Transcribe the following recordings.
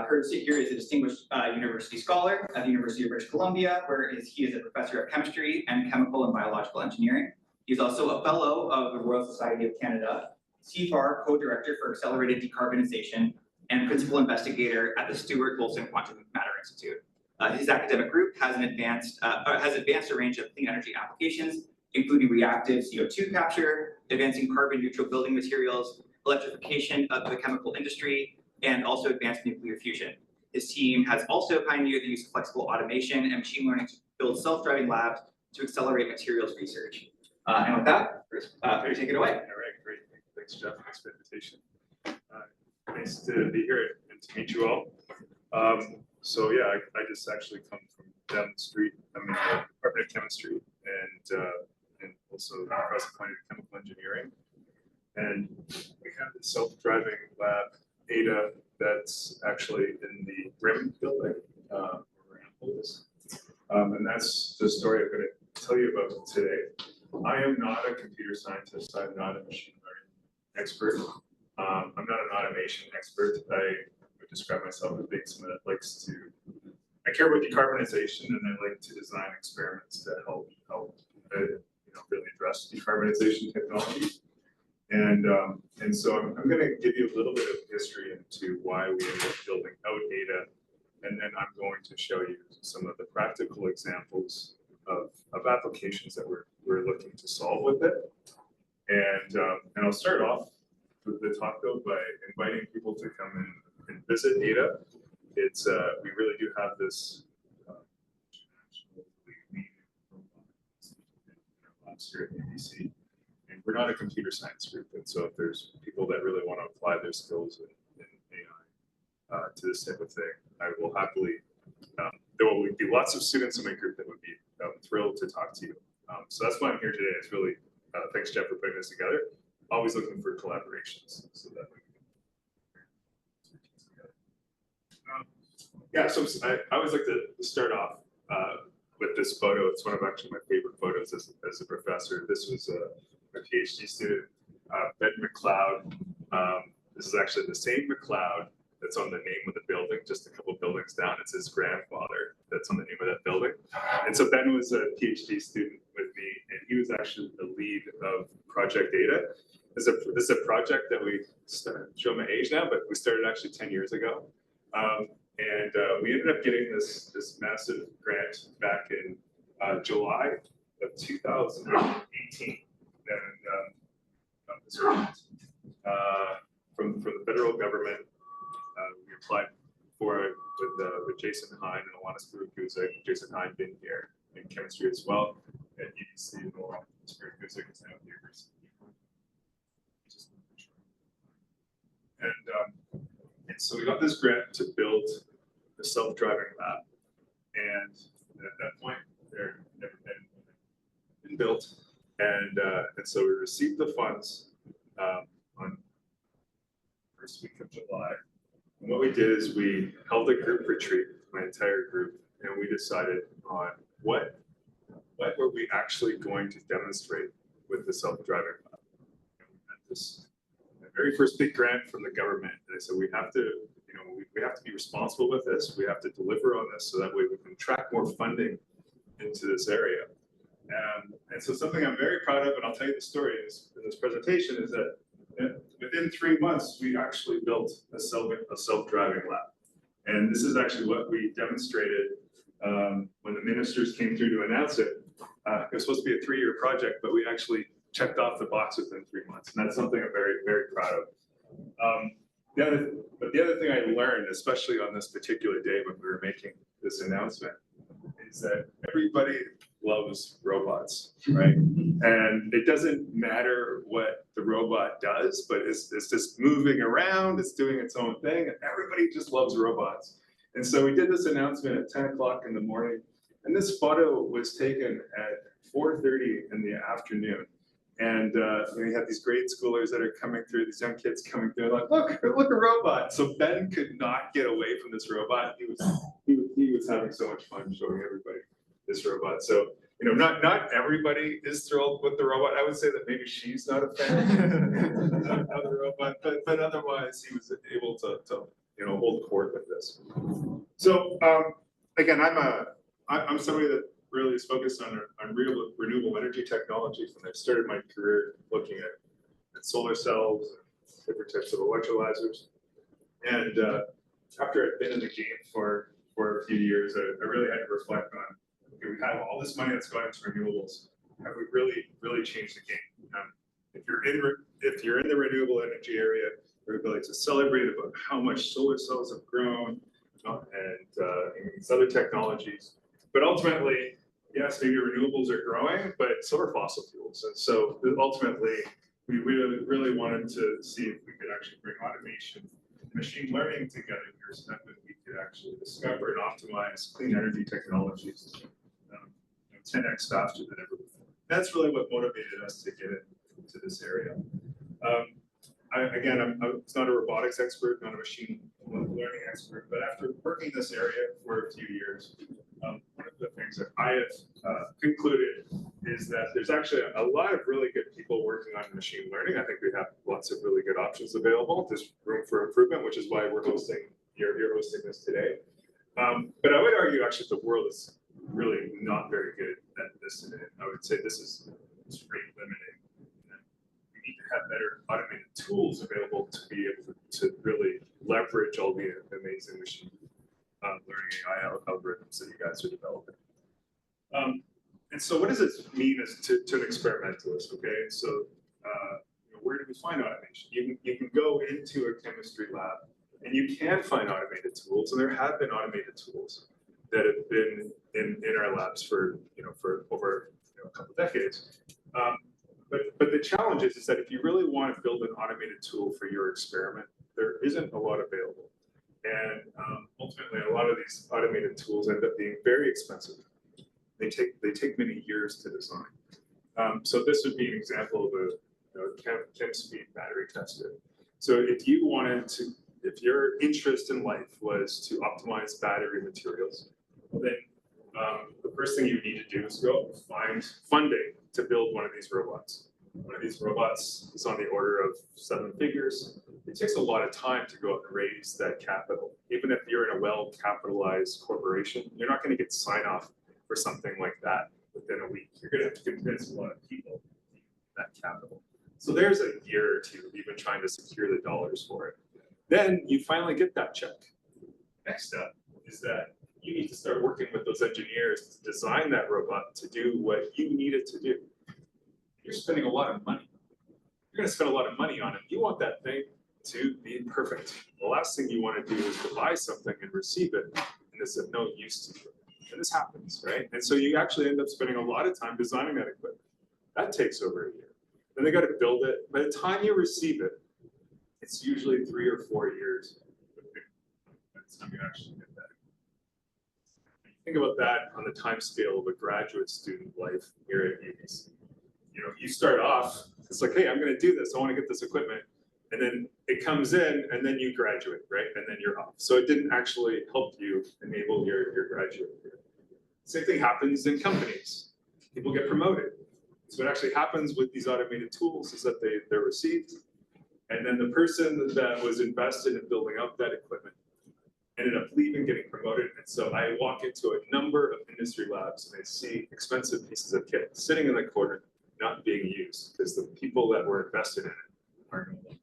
Curtis here is a distinguished university scholar at the University of British Columbia, where he is a professor of chemistry and chemical and biological engineering. He's also a fellow of the Royal Society of Canada, CFAR co-director for accelerated decarbonization, and principal investigator at the Stuart Wilson Quantum Matter Institute. His academic group has advanced a range of clean energy applications, including reactive CO2 capture, advancing carbon neutral building materials, electrification of the chemical industry, and also advanced nuclear fusion. His team has also pioneered the use of flexible automation and machine learning to build self-driving labs to accelerate materials research. And with that, Bruce, take it away. All right, great. Thanks, Jeff. Thanks for the invitation. Nice to be here and to meet you all. So yeah, I just actually come from down the street. I'm in the Department of Chemistry and also the present point of chemical engineering. And we have this self-driving lab, CAIDA, that's actually in the RIM building, where Ample is. And that's the story I'm going to tell you about today. I am not a computer scientist. I'm not a machine learning expert. I'm not an automation expert. I would describe myself as being someone that likes to, I care about decarbonization, and I like to design experiments to help really address decarbonization technologies. And so I'm going to give you a little bit of history into why we ended up building out CAIDA, and then I'm going to show you some of the practical examples of applications that we're looking to solve with it. And I'll start off with the talk though by inviting people to come in and visit CAIDA. It's we really do have this labs here at UBC. And we're not a computer science group, and so if there's people that really want to apply their skills in AI to this type of thing, I will happily. There will be lots of students in my group that would be thrilled to talk to you. So that's why I'm here today. It's really thanks, Jeff, for putting this together. Always looking for collaborations so that we can yeah. So I always like to start off with this photo. It's one of actually my favorite photos as a professor. This was a PhD student, Ben McLeod. This is actually the same McLeod that's on the name of the building, just a couple buildings down. It's his grandfather that's on the name of that building. And so Ben was a PhD student with me, and he was actually the lead of Project Data. This is a project that we started, show my age now, but we started actually 10 years ago. And we ended up getting this massive grant back in July of 2018. From the federal government, we applied for it with Jason Hine and Alanis Spirit-Guzik. Jason Hine been here in chemistry as well at UBC, and Spirit-Guzik is now at the University. And so we got this grant to build a self-driving lab, and at that point, there had never been built. And so we received the funds on the first week of July. And what we did is we held a group retreat, my entire group, and we decided on what were we actually going to demonstrate with the self-driving lab. And we had this very first big grant from the government, and I said we have to, we have to be responsible with this. We have to deliver on this, so that way we can track more funding into this area. And so something I'm very proud of, and I'll tell you the story in this presentation, is that within 3 months, we actually built a self-driving lab. And this is actually what we demonstrated when the ministers came through to announce it. It was supposed to be a 3-year project, but we actually checked off the box within 3 months. And that's something I'm very, very proud of. The other thing I learned, especially on this particular day when we were making this announcement, is that everybody loves robots, right? And it doesn't matter what the robot does, but it's just moving around, it's doing its own thing, and everybody just loves robots. And so we did this announcement at 10 o'clock in the morning, and this photo was taken at 4:30 in the afternoon. And we had these grade schoolers that are coming through, these young kids coming through, like, look a robot. So Ben could not get away from this robot. He was having so much fun showing everybody this robot. So, not everybody is thrilled with the robot. I would say that maybe she's not a fan of the robot, but otherwise he was able to hold court with this. So again, I'm somebody that really is focused on renewable energy technologies, and I started my career looking at solar cells, and different types of electrolyzers. And after I'd been in the game for a few years, I really had to reflect on, okay, we have all this money that's going into renewables. Have we really changed the game? If you're in the renewable energy area, your ability to celebrate about how much solar cells have grown and these other technologies. But ultimately, yes, maybe renewables are growing, but so are fossil fuels. And so ultimately, we really wanted to see if we could actually bring automation and machine learning together here so that we could actually discover and optimize clean energy technologies 10x faster than ever before. That's really what motivated us to get into this area. I'm not a robotics expert, not a machine learning expert, but after working in this area for a few years, one of the things that I have concluded is that there's actually a lot of really good people working on machine learning. I think we have lots of really good options available. There's room for improvement, which is why you're hosting this today. But I would argue actually the world is really not very good at this today. I would say this is rate limiting. We need to have better automated tools available to be able to really leverage all the amazing machine learning AI algorithms that you guys are developing. And so what does this mean to an experimentalist, okay? So where do we find automation? You can go into a chemistry lab and you can find automated tools, and there have been automated tools that have been in our labs for over a couple of decades. But the challenge is that if you really want to build an automated tool for your experiment, there isn't a lot available. And ultimately, a lot of these automated tools end up being very expensive. They take many years to design. So this would be an example of a chem speed battery tester. So if your interest in life was to optimize battery materials, then the first thing you need to do is go find funding to build one of these robots. One of these robots is on the order of 7 figures. It takes a lot of time to go out and raise that capital. Even if you're in a well-capitalized corporation, you're not going to get sign-off for something like that within a week. You're going to have to convince a lot of people that capital. So there's a year or two of even trying to secure the dollars for it. Then you finally get that check. Next step is that you need to start working with those engineers to design that robot to do what you need it to do. You're spending a lot of money. You're going to spend a lot of money on it. You want that thing to be perfect. The last thing you want to do is to buy something and receive it, and it's of no use to you. And this happens, right? And so you actually end up spending a lot of time designing that equipment. That takes over a year. Then they got to build it. By the time you receive it, it's usually 3 or 4 years. By the time you actually get that. Think about that on the time scale of a graduate student life here at UBC. You start off, it's like, hey, I'm going to do this. I want to get this equipment. And then it comes in, and then you graduate, right? And then you're off. So it didn't actually help you enable your graduate career. Same thing happens in companies. People get promoted. So what actually happens with these automated tools is that they're received, and then the person that was invested in building up that equipment ended up leaving, getting promoted. And so I walk into a number of industry labs and I see expensive pieces of kit sitting in the corner, not being used because the people that were invested in it are no longer.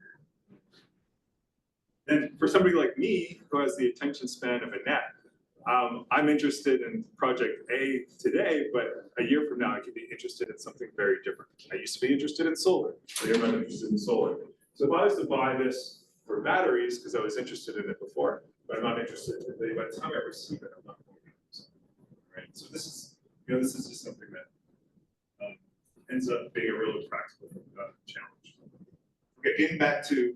And for somebody like me, who has the attention span of a gnat, I'm interested in project A today, but a year from now, I could be interested in something very different. I used to be interested in solar. I'm not interested in solar. So if I was to buy this for batteries, because I was interested in it before, but I'm not interested in it, by the time I receive it, I'm not going to use it. Right? So this is just something that ends up being a really practical challenge. Okay, getting back to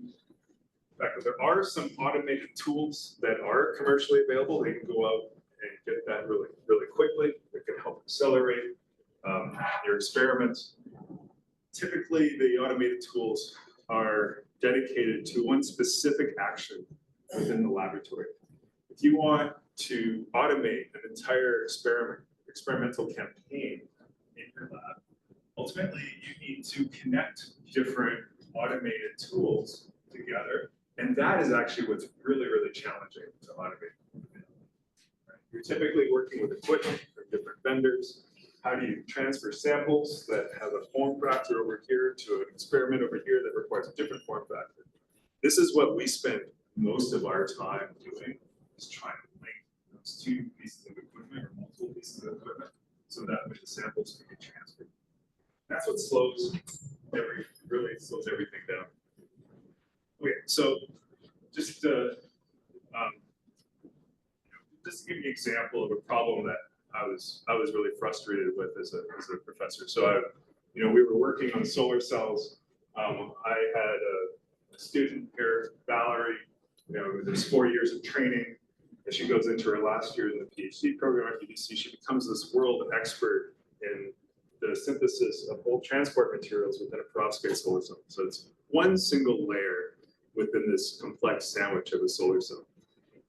there are some automated tools that are commercially available. They can go out and get that really, really quickly. It can help accelerate your experiments. Typically, the automated tools are dedicated to one specific action within the laboratory. If you want to automate an entire experimental campaign in your lab, ultimately you need to connect different automated tools together And that is actually what's really, really challenging to automate. Right? You're typically working with equipment from different vendors. How do you transfer samples that have a form factor over here to an experiment over here that requires a different form factor? This is what we spend most of our time doing, is trying to link those two pieces of equipment or multiple pieces of equipment so that the samples can be transferred. That's what really slows everything down. Okay, so just to give you an example of a problem that I was really frustrated with as a professor. So we were working on solar cells. I had a student here, Valerie. There's 4 years of training, and she goes into her last year in the PhD program at UBC. She becomes this world expert in the synthesis of whole transport materials within a perovskite solar cell. So it's one single layer within this complex sandwich of a solar cell.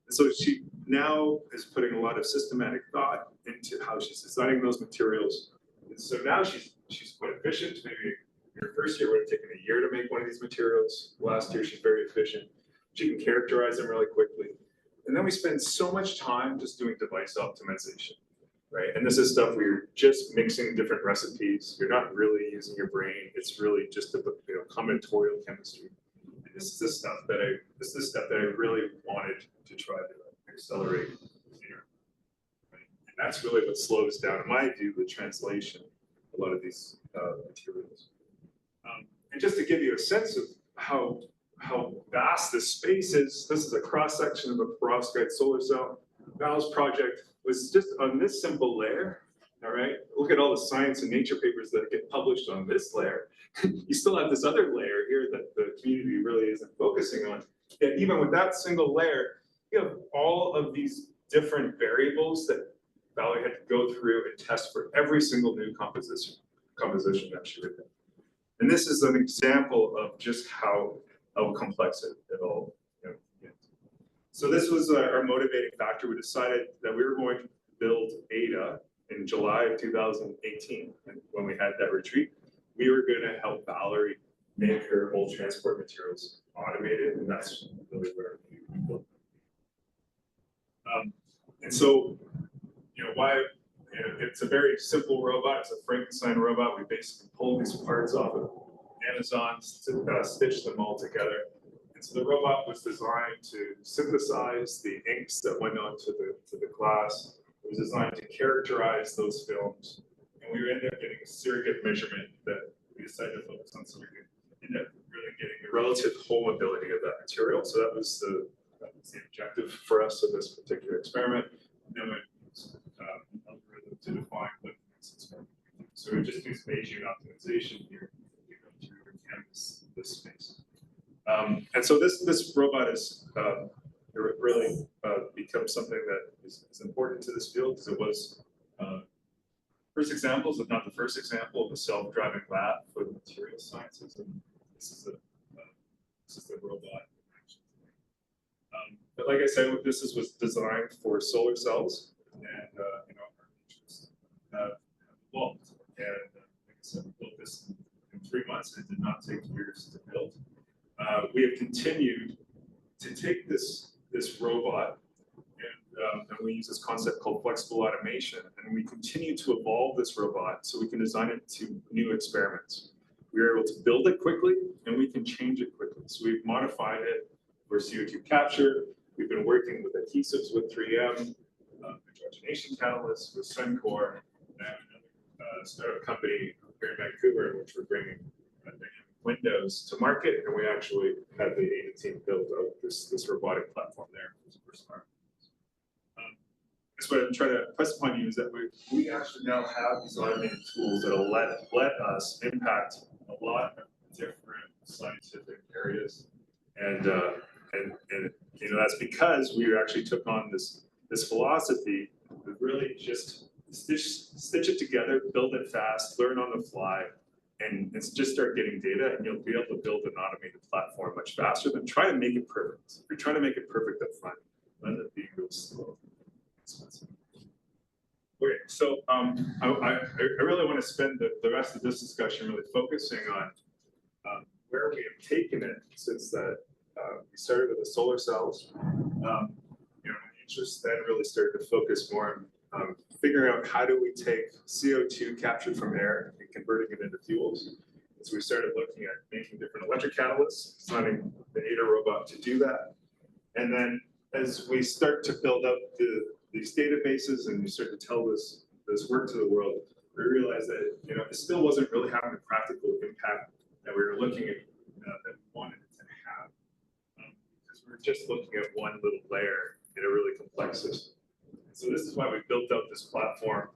And so she now is putting a lot of systematic thought into how she's designing those materials. And so now she's quite efficient. Maybe her first year would have taken a year to make one of these materials. Last year, she's very efficient. She can characterize them really quickly. And then we spend so much time just doing device optimization, right? And this is stuff where you're just mixing different recipes. You're not really using your brain. It's really just a combinatorial chemistry. And this is the stuff that I really wanted to try to accelerate here. Right? And that's really what slows down, in my view, the translation of a lot of these materials. And just to give you a sense of how vast this space is, this is a cross-section of a perovskite solar cell. Val's project was just on this simple layer, all right? Look at all the science and nature papers that get published on this layer. You still have this other layer here that the community really isn't focusing on. Yet even with that single layer, you have all of these different variables that Valerie had to go through and test for every single new composition that she would have. And this is an example of just how complex it all is. So this was our motivating factor. We decided that we were going to build CAIDA in July of 2018. And when we had that retreat, we were going to help Valerie make her whole transport materials automated, and that's really where we built. And so, why? It's a very simple robot. It's a Frankenstein robot. We basically pulled these parts off of Amazon, stitched them all together. And so the robot was designed to synthesize the inks that went onto the glass. It was designed to characterize those films. And we ended up getting a surrogate measurement that we decided to focus on, so we could end up really getting the relative homeability of that material. So that was the objective for us of this particular experiment. And then we used an algorithm to define what makes it smart. So we just use Bayesian optimization here to go through and canvas this space. And so this robot is really become something that is important to this field, because it was first examples, if not the first example, of a self-driving lab for the material sciences. And this is the robot. But like I said, this was designed for solar cells, and our interests have evolved. And like I said, we built this in 3 months. It did not take years to build. We have continued to take this robot, and we use this concept called flexible automation, and we continue to evolve this robot so we can design it to new experiments. We are able to build it quickly, and we can change it quickly. So we've modified it for CO2 capture. We've been working with adhesives with 3M, hydrogenation catalysts with Suncor, and another startup company here in Vancouver, in which we're bringing windows to market, and we actually had the AIDA team build out this robotic platform there. That's what I'm trying to press upon you, is that we actually now have these automated tools that'll let us impact a lot of different scientific areas, and that's because we actually took on this philosophy of really just stitch it together, build it fast, learn on the fly, and just start getting data, and you'll be able to build an automated platform much faster than try to make it perfect. If you're trying to make it perfect up front, it'll end up being real slow, expensive. Okay, so I really want to spend the rest of this discussion really focusing on where we have taken it since that we started with the solar cells. You know, interest then really started to focus more on figuring out how do we take CO2 captured from air and converting it into fuels. And so we started looking at making different electric catalysts, designing the AIDA robot to do that. And then as we start to build up these databases and we start to tell this work to the world, we realized that, you know, it still wasn't really having the practical impact that we were looking at, that we wanted it to have. Because we were just looking at one little layer in a really complex system. And so this is why we built out this platform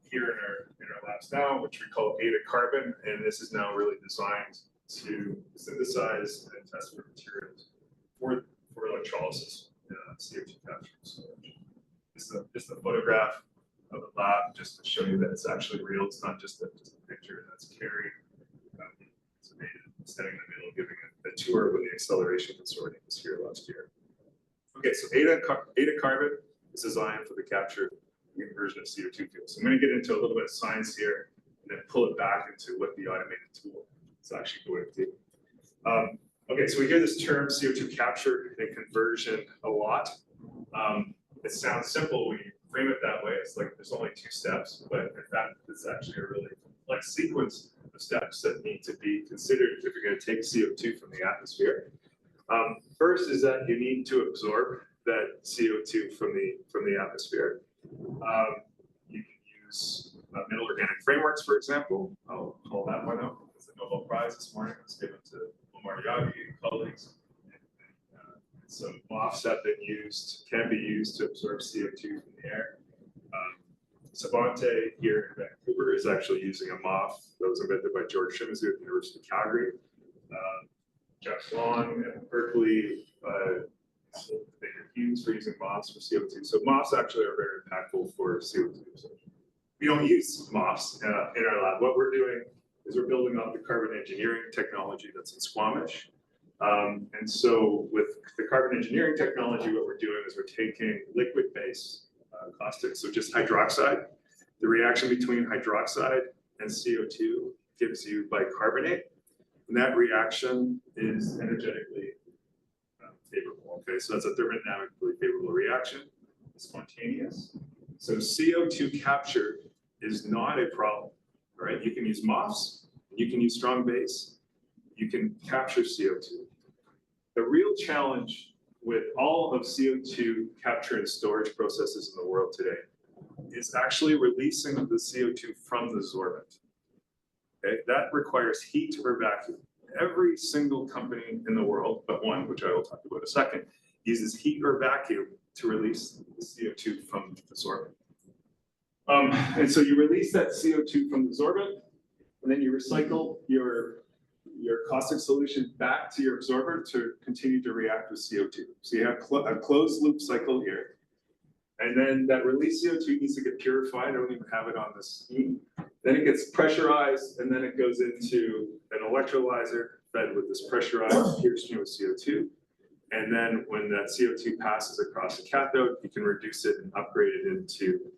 here in our labs now, which we call AIDA Carbon, and this is now really designed to synthesize and test for materials for electrolysis, CO2 capture and storage. This is a photograph of the lab just to show you that it's actually real. It's not just a picture that's carried. It's standing in the middle, giving a tour when the acceleration consortium was here last year. Okay, so AIDA Carbon is designed for the capture and conversion of CO2 fuel. So I'm going to get into a little bit of science here and then pull it back into what the automated tool is actually going to do. Okay, so we hear this term CO2 capture and conversion a lot. It sounds simple when you frame it that way. It's like there's only 2 steps, but in fact, it's actually a really complex sequence of steps that need to be considered if you're going to take CO2 from the atmosphere. First is that you need to absorb that CO2 from the atmosphere. You can use mineral organic frameworks, for example. I'll call that one out. It's a Nobel Prize this morning. It was given to Omar Yagi and colleagues. So MOFs can be used to absorb CO2 from the air. Savante here in Vancouver is actually using a MOF that was invented by George Shimizu at the University of Calgary. Jeff Long at Berkeley, Baker Hughes for using MOFs for CO2. So MOFs actually are very impactful for CO2 absorption. We don't use MOFs in our lab. What we're doing is we're building up the carbon engineering technology that's in Squamish. And so with the carbon engineering technology, what we're doing is we're taking liquid-based caustics, so just hydroxide. The reaction between hydroxide and CO2 gives you bicarbonate, and that reaction is energetically favorable. Okay, so that's a thermodynamically favorable reaction. It's spontaneous. So CO2 capture is not a problem, right? You can use MOFs, you can use strong base, you can capture CO2. The real challenge with all of CO2 capture and storage processes in the world today is actually releasing the CO2 from the sorbent. Okay, that requires heat or vacuum. Every single company in the world, but one, which I will talk about in a second, uses heat or vacuum to release the CO2 from the sorbent. And so you release that CO2 from the sorbent, and then you recycle your caustic solution back to your absorbent to continue to react with CO2. So you have a closed loop cycle here. And then that released CO2 needs to get purified. I don't even have it on the screen. Then it gets pressurized, and then it goes into an electrolyzer fed with this pressurized pure stream of CO2. And then when that CO2 passes across the cathode, you can reduce it and upgrade it into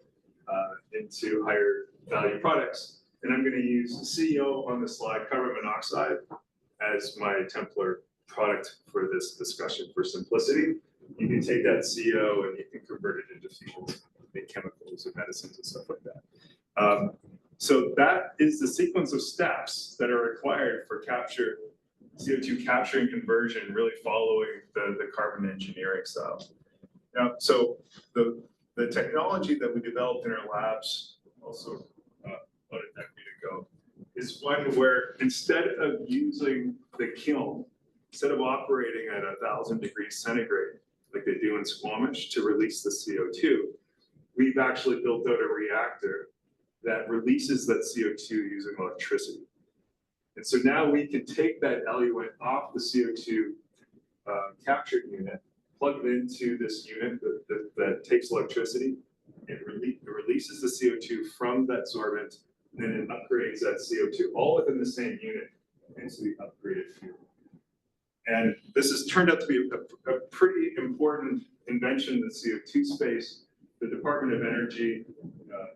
higher value products. And I'm going to use CO on the slide, carbon monoxide, as my template product for this discussion for simplicity. You can take that CO and you can convert it into fuels, make chemicals and medicines and stuff like that. So that is the sequence of steps that are required for CO2 capture and conversion, really following the carbon engineering style. Now, so the technology that we developed in our labs, also about a decade ago, is one where instead of using the kiln, instead of operating at 1,000 degrees centigrade, like they do in Squamish to release the CO2, we've actually built out a reactor that releases that CO2 using electricity. And so now we can take that eluent off the CO2 captured unit, plug it into this unit that takes electricity, and it releases the CO2 from that sorbent, and then it upgrades that CO2 all within the same unit into the upgraded fuel. And this has turned out to be a pretty important invention in the CO2 space. The Department of Energy, the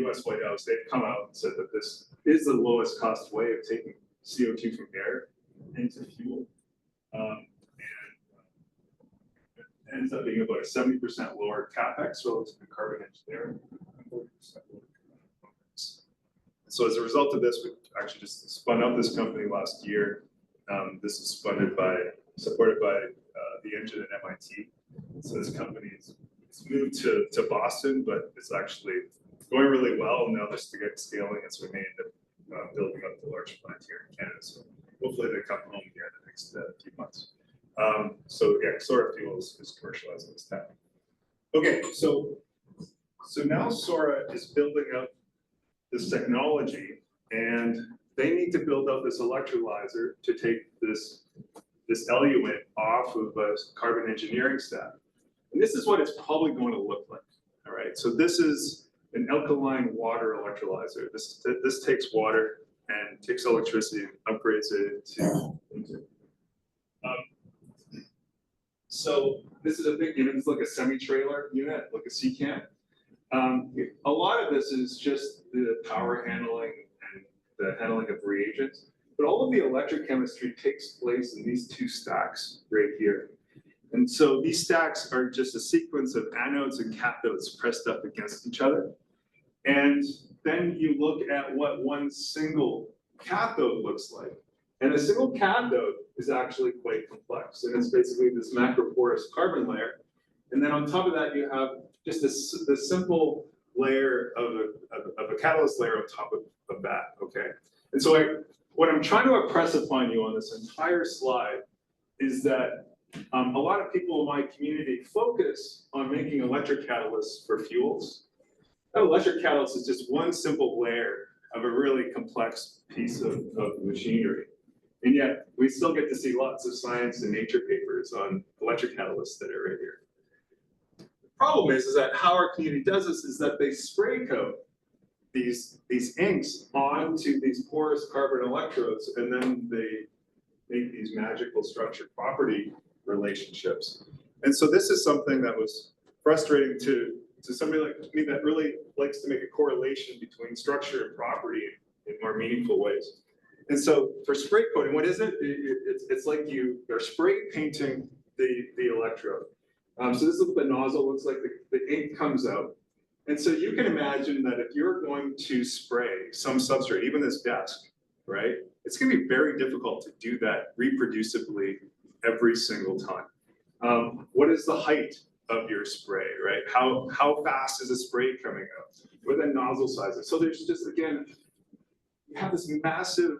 US White House, they've come out and said that this is the lowest cost way of taking CO2 from air into fuel. It ends up being about a 70% lower capex relative to carbon engineering. 40% lower capex. So as a result of this, we actually just spun up this company last year. This is supported by the engine at MIT. So this company is moved to Boston, but it's actually going really well. Now they're scaling, and so we may end up building up the large plant here in Canada. So hopefully they come home here in the next few months. So yeah, Sora Fuel is commercializing this tech. Okay, so now Sora is building up this technology, and they need to build up this electrolyzer to take this eluent off of a carbon engineering stack. And this is what it's probably going to look like. All right, so this is an alkaline water electrolyzer. This takes water and takes electricity and upgrades it into. So this is a big unit. It's like a semi-trailer unit, like a C-Camp. A lot of this is just the power handling and the handling of reagents, but all of the electrochemistry takes place in these two stacks right here. And so these stacks are just a sequence of anodes and cathodes pressed up against each other. And then you look at what one single cathode looks like. And a single cathode is actually quite complex. And it's basically this macroporous carbon layer. And then on top of that, you have just this simple layer of a catalyst layer on top of that, okay? And so what I'm trying to impress upon you on this entire slide is that a lot of people in my community focus on making electrocatalysts for fuels. That electric catalyst is just one simple layer of a really complex piece of machinery. And yet, we still get to see lots of science and nature papers on electrocatalysts that are right here. The problem is that how our community does this is that they spray coat these inks onto these porous carbon electrodes, and then they make these magical structured property relationships. And so this is something that was frustrating to somebody like me that really likes to make a correlation between structure and property in more meaningful ways. And so for spray coating, what is it? It's like you are spray painting the electrode. So this is what the nozzle looks like. The ink comes out. And so you can imagine that if you're going to spray some substrate, even this desk, right? It's going to be very difficult to do that reproducibly every single time. What is the height of your spray, right? How fast is the spray coming out? What are the nozzle sizes? So there's just, again, you have this massive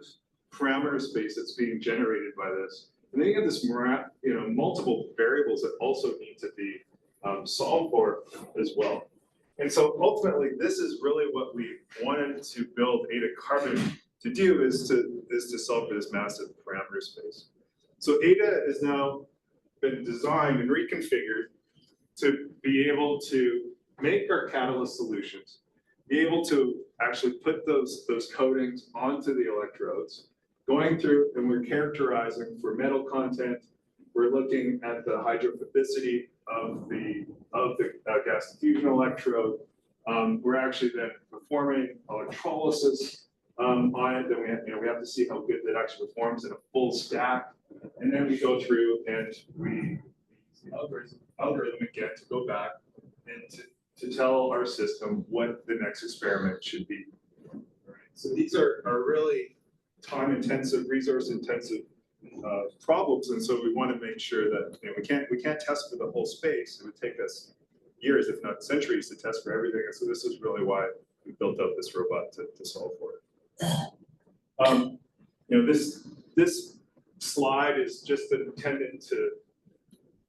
parameter space that's being generated by this. And then you have this, multiple variables that also need to be solved for as well. And so ultimately, this is really what we wanted to build AIDA Carbon to do, is to solve for this massive parameter space. So AIDA has now been designed and reconfigured to be able to make our catalyst solutions, be able to actually put those coatings onto the electrodes, going through, and we're characterizing for metal content. We're looking at the hydrophobicity of the gas diffusion electrode. We're actually then performing electrolysis on it. Then we have to see how good that actually performs in a full stack. And then we go through and we use the algorithm again to go back and to tell our system what the next experiment should be. All right. So these are really time-intensive, resource-intensive problems, and so we want to make sure that we can't test for the whole space. It would take us years, if not centuries, to test for everything. And so this is really why we built out this robot to solve for it. This slide is just intended to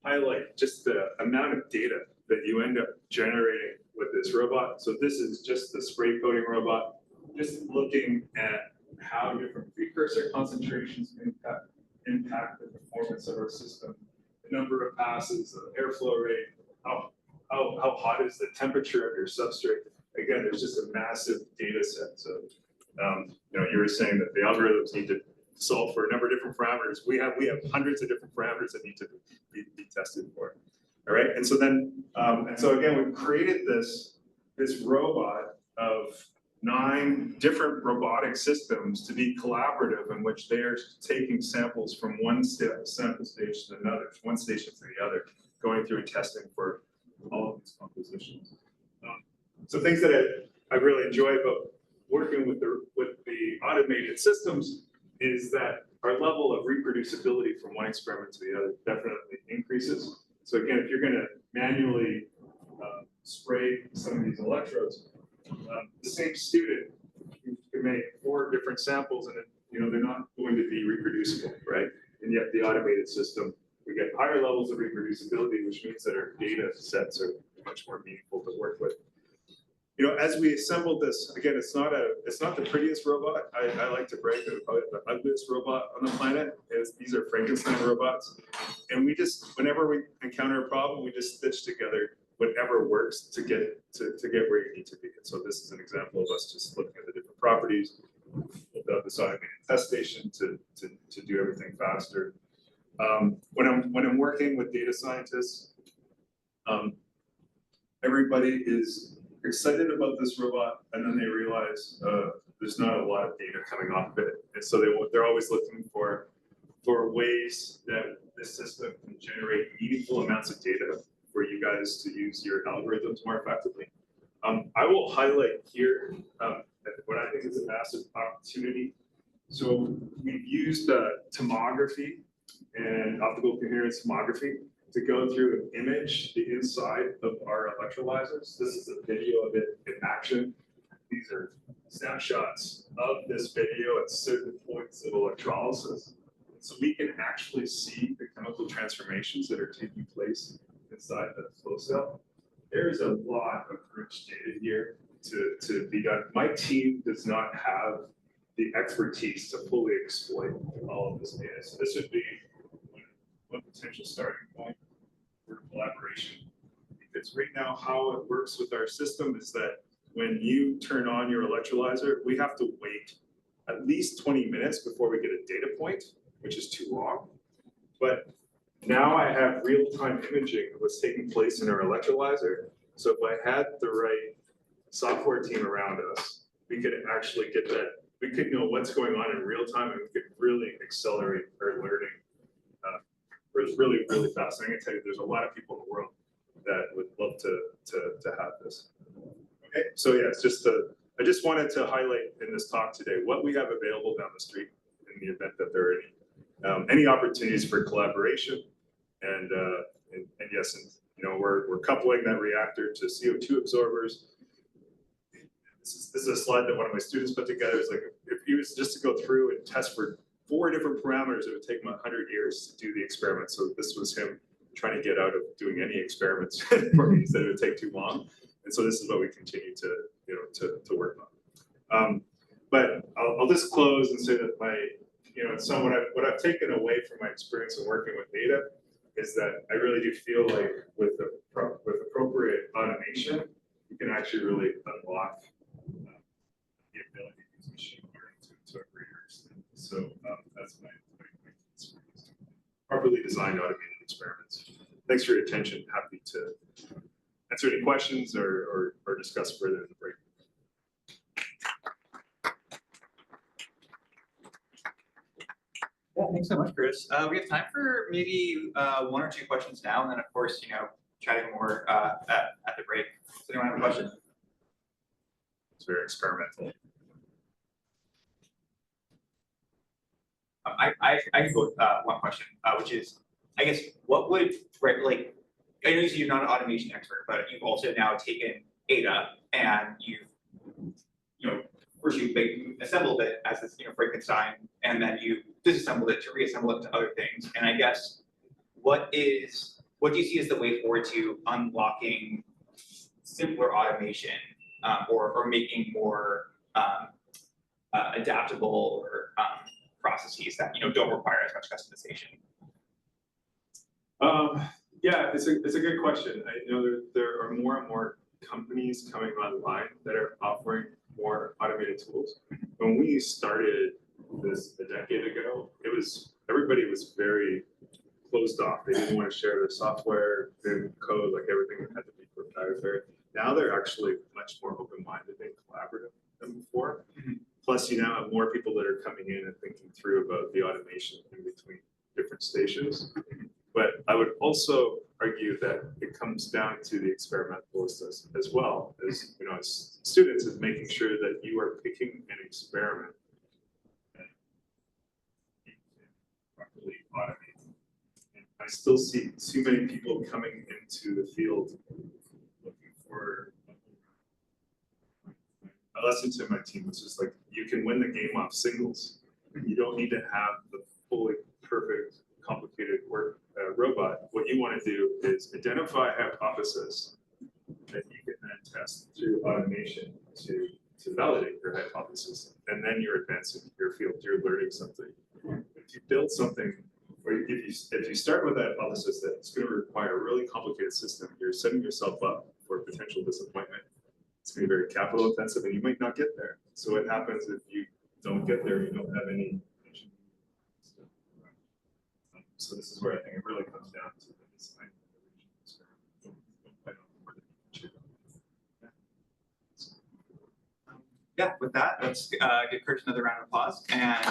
highlight just the amount of data that you end up generating with this robot. So this is just the spray coating robot, just looking at how different precursor concentrations impact the performance of our system, the number of passes, the airflow rate, how hot is the temperature of your substrate. Again, there's just a massive data set. So, you were saying that the algorithms need to solve for a number of different parameters. We have hundreds of different parameters that need to be tested for. All right, and so then, and so again, we've created this robot of 9 different robotic systems to be collaborative, in which they're taking samples from one sample stage to another, one station to the other, going through and testing for all of these compositions. So things that I really enjoy about working with the automated systems is that our level of reproducibility from one experiment to the other definitely increases. So again, if you're going to manually spray some of these electrodes, the same student can make 4 different samples, and they're not going to be reproducible, right? And yet the automated system, we get higher levels of reproducibility, which means that our data sets are much more meaningful to work with. As we assembled this, again, it's not the prettiest robot. I like to brag that it's probably the ugliest robot on the planet. These are Frankenstein robots. And whenever we encounter a problem, we just stitch together whatever works to get where you need to be. And so this is an example of us just looking at the different properties of this automated test station to do everything faster. When I'm working with data scientists, everybody is excited about this robot, and then they realize there's not a lot of data coming off of it, and so they're always looking for ways that this system can generate meaningful amounts of data for you guys to use your algorithms more effectively. I will highlight here what I think is a massive opportunity. So we've used tomography and optical coherence tomography to go through and image the inside of our electrolyzers. This is a video of it in action. These are snapshots of this video at certain points of electrolysis. So we can actually see the chemical transformations that are taking place inside the flow cell. There is a lot of rich data here to be done. My team does not have the expertise to fully exploit all of this data. So this would be one potential starting point for collaboration. Because right now, how it works with our system is that when you turn on your electrolyzer, we have to wait at least 20 minutes before we get a data point, which is too long. But now I have real-time imaging of what's taking place in our electrolyzer. So if I had the right software team around us, we could actually get that. We could know what's going on in real time, and we could really accelerate our learning. It's really, really fast. I'm going to tell you, there's a lot of people in the world that would love to have this. Okay, so yeah, it's just I just wanted to highlight in this talk today what we have available down the street in the event that there are any opportunities for collaboration, and yes, and we're coupling that reactor to CO2 absorbers. This is a slide that one of my students put together. It's like if he was just to go through and test for 4 different parameters, it would take him 100 years to do the experiment. So this was him trying to get out of doing any experiments for me. He said it would take too long, and so this is what we continue to work on. But I'll just close and say that what I've taken away from my experience of working with data is that I really do feel like with appropriate automation, you can actually really unlock the ability to use machine learning to a greater extent. So that's my experience. Properly designed automated experiments. Thanks for your attention. Happy to answer any questions or discuss further in the break. Yeah, thanks so much, Chris. We have time for maybe 1 or 2 questions now, and then of course, chatting more at the break. Does anyone have a question? It's very experimental. I can go with one question, which is, I guess, what would, like, I know you said you're not an automation expert, but you've also now taken CAIDA and you've, first you assembled it as this, Frankenstein, and then you disassembled it to reassemble it to other things. And I guess, what do you see as the way forward to unlocking simpler automation or making more adaptable or processes that don't require as much customization? Yeah, it's a good question. I know there are more and more companies coming online that are offering more automated tools. When we started this a decade ago, everybody was very closed off. They didn't want to share their software, their code, like everything had to be proprietary. Now they're actually much more open-minded and collaborative. plus you now have more people that are coming in and thinking through about the automation in between different stations. But I would also argue that it comes down to the experimentalist as well as, you know, as students, is making sure that you are picking an experiment that you can properly automate. And I still see too many people coming into the field looking for a lesson to my team, which is like, you can win the game off singles. You don't need to have the fully perfect, complicated robot. What you want to do is identify a hypothesis that you can then test through automation to validate your hypothesis. And then you're advancing your field, you're learning something. If you build something, or if you start with a hypothesis that's going to require a really complicated system, you're setting yourself up for potential disappointment. It's going to be very capital intensive, and you might not get there. So what happens if you don't get there? You don't have any. So this is where I think it really comes down to the design of the region. Yeah, with that, let's give Kurt another round of applause. And